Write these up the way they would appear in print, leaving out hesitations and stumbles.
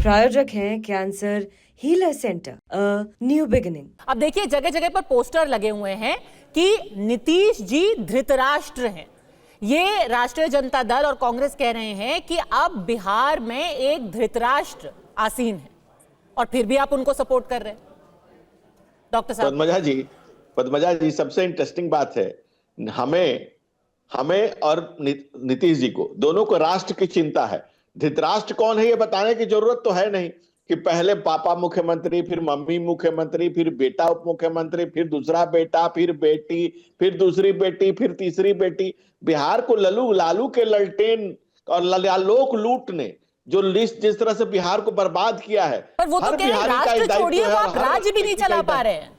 प्रायोजक हैं cancer healer centre, new beginning. अब देखिए जगह जगह पर पोस्टर लगे हुए हैं कि नीतीश जी धृतराष्ट्र हैं। ये राष्ट्रीय जनता दल और कांग्रेस कह रहे हैं कि अब बिहार में एक धृतराष्ट्र आसीन है और फिर भी आप उनको सपोर्ट कर रहे हैं। डॉक्टर साहब पद्मजा जी सबसे इंटरेस्टिंग बात है, हमें और नीतीश जी को दोनों को राष्ट्र की चिंता है। धृतराष्ट्र कौन है ये बताने की जरूरत तो है नहीं कि पहले पापा मुख्यमंत्री, फिर मम्मी मुख्यमंत्री, फिर बेटा उप मुख्यमंत्री, फिर दूसरा बेटा, फिर बेटी, फिर दूसरी बेटी, फिर तीसरी बेटी। बिहार को लालू के ललटेन और आलोक लूट ने जो लिस्ट जिस तरह से बिहार को बर्बाद किया है, पर वो तो राष्ट्र छोड़िए, आप राज्य भी नहीं चला पा रहे हैं।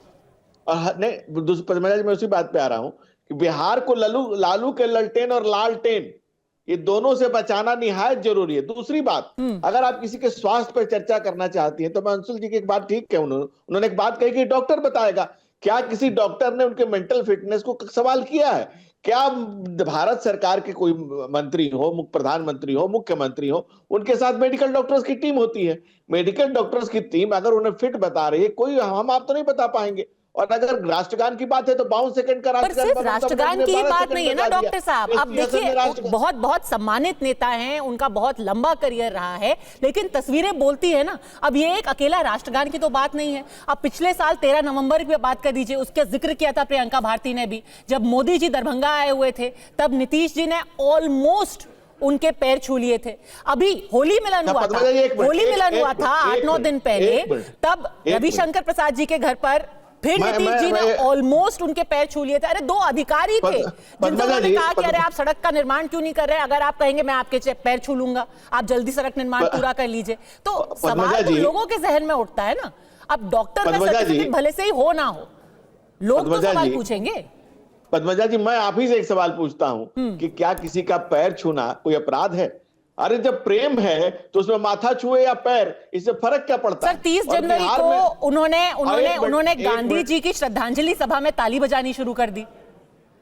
नहीं, मैं उसी बात पे आ रहा हूं कि बिहार को लालू के ललटेन और लालटेन ये दोनों से बचाना निहायत जरूरी है। दूसरी बात, अगर आप किसी के स्वास्थ्य पर चर्चा करना चाहती हैं तो मैं अंशुल जी की एक बात ठीक है, उन्होंने एक बात कही कि डॉक्टर बताएगा। क्या किसी डॉक्टर ने उनके मेंटल फिटनेस को सवाल किया है? क्या भारत सरकार के कोई मंत्री हो, प्रधानमंत्री हो, मुख्यमंत्री हो, उनके साथ मेडिकल डॉक्टर्स की टीम होती है। मेडिकल डॉक्टर्स की टीम अगर उन्हें फिट बता रही है, कोई हम आप तो नहीं बता पाएंगे। और अगर राष्ट्रगान की बात है तो 52 सेकंड का राष्ट्रगान की बात नहीं है ना डॉक्टर साहब। अब देखिए बहुत सम्मानित नेता हैं, उनका बहुत लंबा करियर रहा है, लेकिन तस्वीरें बोलती है ना। अब ये एक अकेला राष्ट्रगान की तो बात नहीं है। अब पिछले साल 13 नवंबर की बात कर दीजिए, उसका जिक्र किया था प्रियंका भारती ने भी। जब मोदी जी दरभंगा आए हुए थे तब नीतीश जी ने ऑलमोस्ट उनके पैर छू लिए थे। अभी होली मिलन हुआ था 8-9 दिन पहले, तब रविशंकर प्रसाद जी के घर पर फिर नीतीश जी ने ऑलमोस्ट उनके पैर छू लिए थे। अरे दो अधिकारी थे जिन्होंने कहा कि अरे आप सड़क का निर्माण क्यों नहीं कर रहे, अगर आप कहेंगे मैं आपके पैर छू लूंगा, आप जल्दी सड़क निर्माण पूरा कर लीजिए। तो सवाल तो लोगों के जहन में उठता है ना। अब डॉक्टर का सर्टिफिकेट भले से ही हो ना हो, लोग तो सवाल पूछेंगे। पद्मजा जी, मैं आप ही से एक सवाल पूछता हूं कि क्या किसी का पैर छूना कोई अपराध है? अरे जब प्रेम है तो उसमें माथा छुए या पैर, इससे फर्क क्या पड़ता है? सर 30 जनवरी को उन्होंने गांधी जी की श्रद्धांजलि सभा में ताली बजानी शुरू कर दी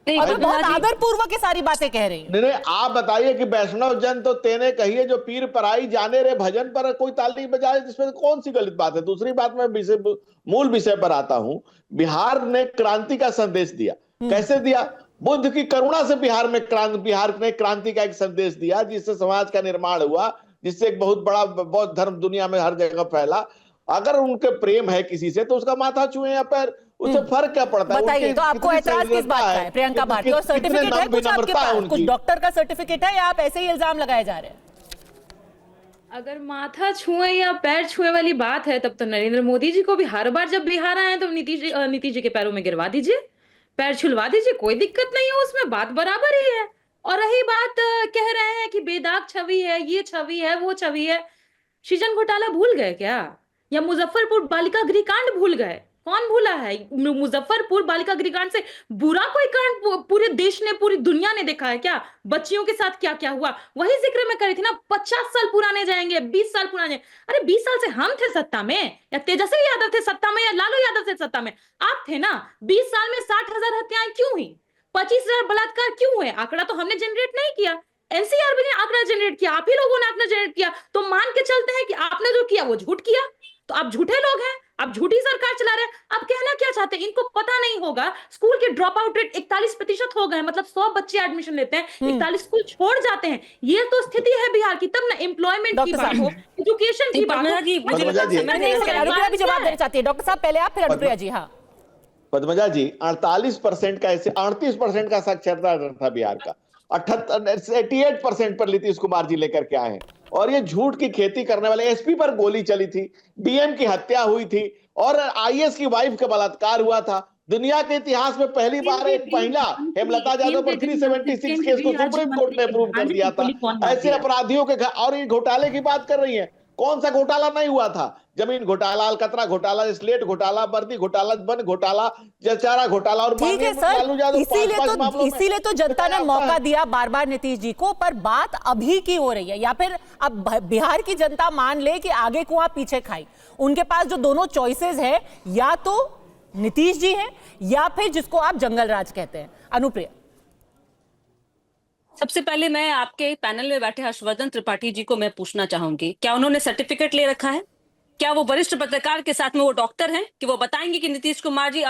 और बहुत आदरपूर्वक की सारी बातें कह रही हैं। नहीं, आप बताइए कि वैष्णव जन तो तेने कहिए जो पीर पराई जाने रे भजन पर कोई ताली बजाए, जिसमें कौन सी गलत बात है? दूसरी बात, मैं मूल विषय पर आता हूं। बिहार ने क्रांति का संदेश दिया। कैसे दिया? बुद्ध की करुणा से बिहार ने क्रांति का एक संदेश दिया, जिससे समाज का निर्माण हुआ, जिससे एक बहुत बड़ा बौद्ध धर्म दुनिया में हर जगह फैला। अगर उनके प्रेम है किसी से तो उसका माथा छुए या पैर, उससे फर्क क्या पड़ता है? बताइए तो आपको ऐतराज किस बात का है प्रियंका भारती? और सर्टिफिकेट है कुछ आपके पास, कुछ डॉक्टर का सर्टिफिकेट है या आप ऐसे ही इल्जाम लगाए जा रहे हैं? अगर माथा छुए या पैर छुए वाली बात है तब तो नरेंद्र मोदी जी को भी हर बार जब बिहार आए तो नीतीश जी के पैरों में गिरवा दीजिए, पैर छुलवा दीजिए, कोई दिक्कत नहीं है उसमें, बात बराबर ही है। और रही बात कह रहे हैं कि बेदाग छवि है, ये छवि है, वो छवि है, सृजन घोटाला भूल गए क्या? या मुजफ्फरपुर बालिका गृह कांड भूल गए? कौन भूला है? मुजफ्फरपुर बालिका गृह कांड से बुरा कोई कांड पूरे देश ने, पूरी दुनिया ने देखा है क्या? बच्चियों के साथ क्या क्या हुआ, वही जिक्र में करी थी ना। 50 साल पुराने जाएंगे, 20 साल पुराने। अरे 20 साल से हम थे सत्ता में, या तेजस्वी यादव थे सत्ता में, या लालू यादव थे सत्ता में? आप थे ना। 20 साल में 60,000 हत्याएं क्यों हुई, 25,000 बलात्कार क्यों हुए? आंकड़ा तो हमने जनरेट नहीं किया, एनसीआरबी ने आंकड़ा जनरेट किया, आप ही लोगों ने आंकड़ा जनरेट किया। तो मान के चलते हैं कि आपने जो किया वो झूठ किया, तो आप झूठे लोग हैं, आप झूठी सरकार चला रहे हैं। आप कहना क्या चाहते हैं? इनको पता नहीं होगा स्कूल के ड्रॉप आउट रेट 41% हो गए, मतलब 100 बच्चे एडमिशन लेते हैं, 41 स्कूल छोड़ जाते हैं। ये तो स्थिति है बिहार की। तब ना एम्प्लॉयमेंट की बात हो, एजुकेशन की बात हो। अनुप्रिया भी जवाब देना चाहती है। डॉक्टर साहब पहले आप, फिर अनुप्रिया जी। हाँ पद्मजा जी, 48% का, ऐसे 38% का साक्षरता दर था बिहार का, 88% पर नीतीश कुमार जी लेकर के आए हैं। और ये झूठ की खेती करने वाले, एसपी पर गोली चली थी, डीएम की हत्या हुई थी, और आईएएस की वाइफ का बलात्कार हुआ था। दुनिया के इतिहास में पहली बार एक महिला हेमलता यादव पर 376 केस को सुप्रीम कोर्ट ने अप्रूव कर दिया था। ऐसे अपराधियों के घर, और ये घोटाले की बात कर रही है। कौन सा घोटाला नहीं हुआ था? जमीन घोटाला, अलकतरा घोटाला, स्लेट घोटाला, वर्दी घोटाला, वन घोटाला, जलचारा घोटाला, और ठीक है सर, इसीलिए तो जनता ने मौका दिया बार बार नीतीश जी को। पर बात अभी की हो रही है, या फिर अब बिहार की जनता मान ले कि आगे कुआं पीछे खाई। उनके पास जो दोनों चॉइसेस है, या तो नीतीश जी है या फिर जिसको आप जंगल राज कहते हैं। अनुप्रिया सबसे पहले मैं आपके पैनल में बैठे हर्षवर्धन त्रिपाठी जी को मैं पूछना चाहूंगी, क्या उन्होंने सर्टिफिकेट ले रखा है? क्या वो वरिष्ठ पत्रकार के साथ में वो डॉक्टर हैं कि वो बताएंगे कि नीतीश कुमार जी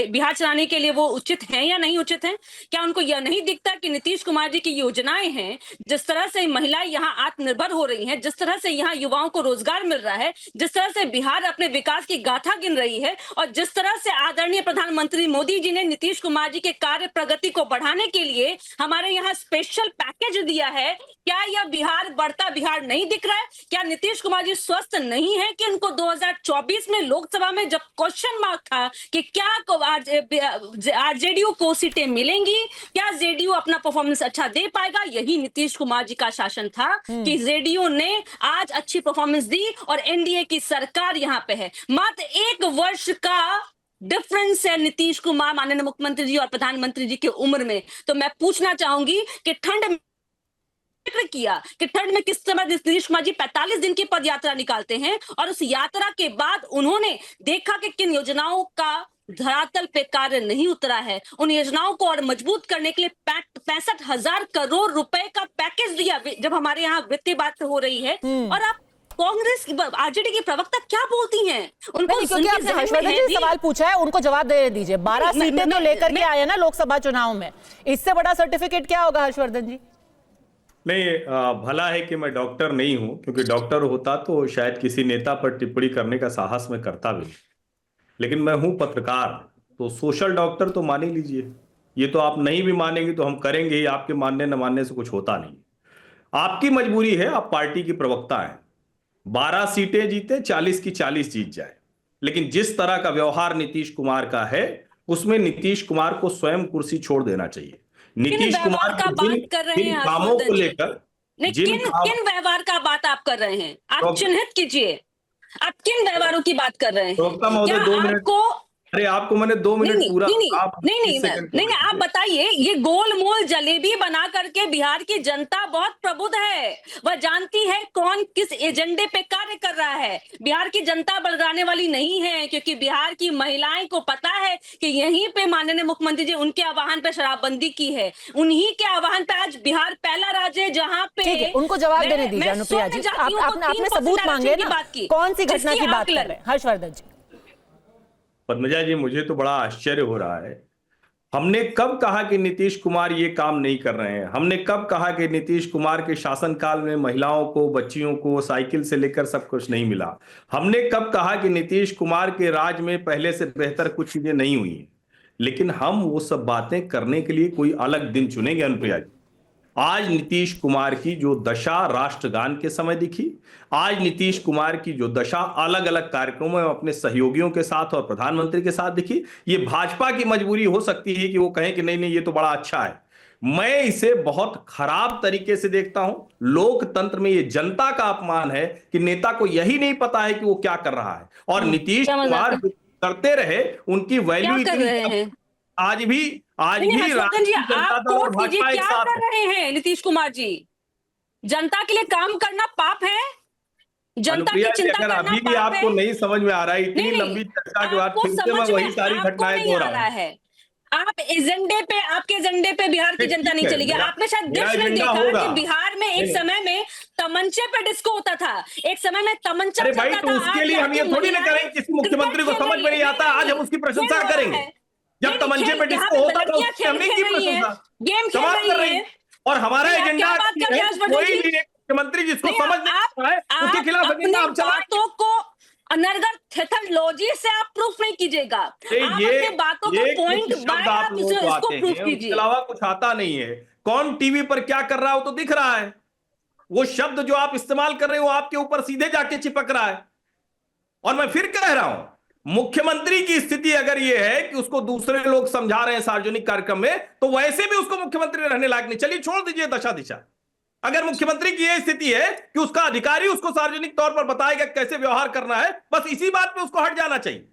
बिहार चलाने के लिए वो उचित हैं या नहीं उचित हैं? क्या उनको यह नहीं दिखता कि नीतीश कुमार जी की योजनाएं हैं, जिस तरह से महिलाएं यहाँ आत्मनिर्भर हो रही हैं, जिस तरह से यहाँ युवाओं को रोजगार मिल रहा है, जिस तरह से बिहार अपने विकास की गाथा गिन रही है, और जिस तरह से आदरणीय प्रधानमंत्री मोदी जी ने नीतीश कुमार जी के कार्य प्रगति को बढ़ाने के लिए हमारे यहाँ स्पेशल पैकेज दिया है, क्या यह बिहार बढ़ता बिहार नहीं दिख रहा है? क्या नीतीश कुमार जी स्वस्थ नहीं है कि उनको 2024 में लोकसभा में जब क्वेश्चन मार्क था कि क्या जेडीयू को सीटें मिलेंगी, क्या जेडीयू अपना परफॉर्मेंस अच्छा दे पाएगा? यही नीतीश कुमार जी का शासन था कि जेडीयू ने आज अच्छी परफॉर्मेंस दी और एनडीए की सरकार यहाँ पे है। मात्र 1 वर्ष का डिफरेंस है नीतीश कुमार माननीय मुख्यमंत्री जी और प्रधानमंत्री जी की उम्र में। तो मैं पूछना चाहूंगी कि ठंड किया कि ठंड में किस समय नीतीश कुमार जी 45 दिन की पद यात्रा निकालते हैं और उस यात्रा के बाद उन्होंने देखा कि किन योजनाओं का धरातल पे कार्य नहीं उतरा है। उन योजनाओं को और मजबूत करने के लिए 65,000 करोड़ रुपए का पैकेज दिया जब हमारे यहाँ वित्तीय बात हो रही है। और आप कांग्रेस आरजेडी की प्रवक्ता क्या बोलती हैं? उनको क्योंकि आप हर्षवर्धन जी सवाल पूछा है, उनको जवाब दे दीजिए। 12 सीटें तो लेकर के आए ना लोकसभा चुनाव में, इससे बड़ा सर्टिफिकेट क्या होगा हर्षवर्धन जी? नहीं, भला है कि मैं डॉक्टर नहीं हूं, क्योंकि डॉक्टर होता तो शायद किसी नेता पर टिप्पणी करने का साहस मैं करता भी, लेकिन मैं हूं पत्रकार, तो सोशल डॉक्टर तो मान ही लीजिए। ये तो आप नहीं भी मानेंगे तो हम करेंगे ही, आपके मानने न मानने से कुछ होता नहीं। आपकी मजबूरी है, आप पार्टी की प्रवक्ता हैं, 12 सीटें जीते 40 की 40 जीत जाए, लेकिन जिस तरह का व्यवहार नीतीश कुमार का है उसमें नीतीश कुमार को स्वयं कुर्सी छोड़ देना चाहिए। नीतीश कुमार का बात कर रहे हैं कामों को लेकर, किन व्यवहार का बात आप कर रहे हैं? आप चिन्हित कीजिए, आप किन व्यवहारों की बात कर रहे हैं? प्रवक्ता महोदय 2 मिनट, अरे आपको मैंने 2 मिनट पूरा, नहीं, आप बताइए। ये गोलमोल जलेबी बना करके बिहार की जनता बहुत प्रबुद्ध है, वह जानती है कौन किस एजेंडे पे कार्य कर रहा है। बिहार की जनता बलगाने वाली नहीं है, क्योंकि बिहार की महिलाएं को पता है कि यहीं पे माननीय मुख्यमंत्री जी उनके आह्वान पे शराबबंदी की है, उन्हीं के आह्वान पे आज बिहार पहला राज्य है जहाँ पे। उनको जवाब देने दीजिए अनुप्रिया जी, आपने सबूत मांगे ना, कौन सी घटना की बात कर रहे हैं हर्षवर्धन जी? पद्मजा जी, मुझे तो बड़ा आश्चर्य हो रहा है। हमने कब कहा कि नीतीश कुमार ये काम नहीं कर रहे हैं? हमने कब कहा कि नीतीश कुमार के शासनकाल में महिलाओं को, बच्चियों को साइकिल से लेकर सब कुछ नहीं मिला? हमने कब कहा कि नीतीश कुमार के राज में पहले से बेहतर कुछ चीजें नहीं हुई? लेकिन हम वो सब बातें करने के लिए कोई अलग दिन चुनेंगे अनुप्रिया जी? आज नीतीश कुमार की जो दशा राष्ट्रगान के समय दिखी, आज नीतीश कुमार की जो दशा अलग अलग कार्यक्रमों में अपने सहयोगियों के साथ और प्रधानमंत्री के साथ दिखी, ये भाजपा की मजबूरी हो सकती है कि वो कहें कि नहीं ये तो बड़ा अच्छा है। मैं इसे बहुत खराब तरीके से देखता हूं। लोकतंत्र में ये जनता का अपमान है कि नेता को यही नहीं पता है कि वो क्या कर रहा है, और नीतीश कुमार करते रहे, उनकी वैल्यू आज भी आप कोट कीजिए, क्या कर रहे हैं नीतीश कुमार जी? जनता के लिए काम करना पाप है? जनता की चिंता करना अभी भी आपको नहीं समझ में आ रहा है? इतनी लंबी चर्चा के बाद फिर से मैं वही सारी घटनाएं दोहरा रहा है। आपके एजेंडे पे बिहार की जनता नहीं चलेगी। आपने शायद दृश्य में देखा कि बिहार में एक समय में तमंचे पे डिस्को होता था, एक समय में तमंचा चलता था। तो उसके लिए हम ये थोड़ी ना करेंगे, किसी मुख्यमंत्री को समझ में नहीं आता, आज हम उसकी प्रशंसा करेंगे। जब तमंचे पे डिस्को होता था उसकी हमने की प्रशंसा, समाप्त कर रही है। और हमारा एजेंडा कोई भी मुख्यमंत्री जिसको समझ नहीं आता है उसके खिलाफ एजेंडा हम चलाएंगे। को अनर्गल थेथोलॉजी से आप प्रूफ नहीं कीजिएगा, ये बातों को पॉइंट बाय आप इसको प्रूफ कीजिए। इसके अलावा कुछ आता नहीं है। कौन टीवी पर क्या कर रहा है वो तो दिख रहा है। वो शब्द जो आप इस्तेमाल कर रहे हो आपके ऊपर सीधे जाके चिपक रहा है। और मैं फिर कह रहा हूं, मुख्यमंत्री की स्थिति अगर यह है कि उसको दूसरे लोग समझा रहे हैं सार्वजनिक कार्यक्रम में, तो वैसे भी उसको मुख्यमंत्री रहने लायक नहीं। चलिए छोड़ दीजिए दशा दिशा। अगर मुख्यमंत्री की यह स्थिति है कि उसका अधिकारी उसको सार्वजनिक तौर पर बताएगा कैसे व्यवहार करना है, बस इसी बात पे उसको हट जाना चाहिए।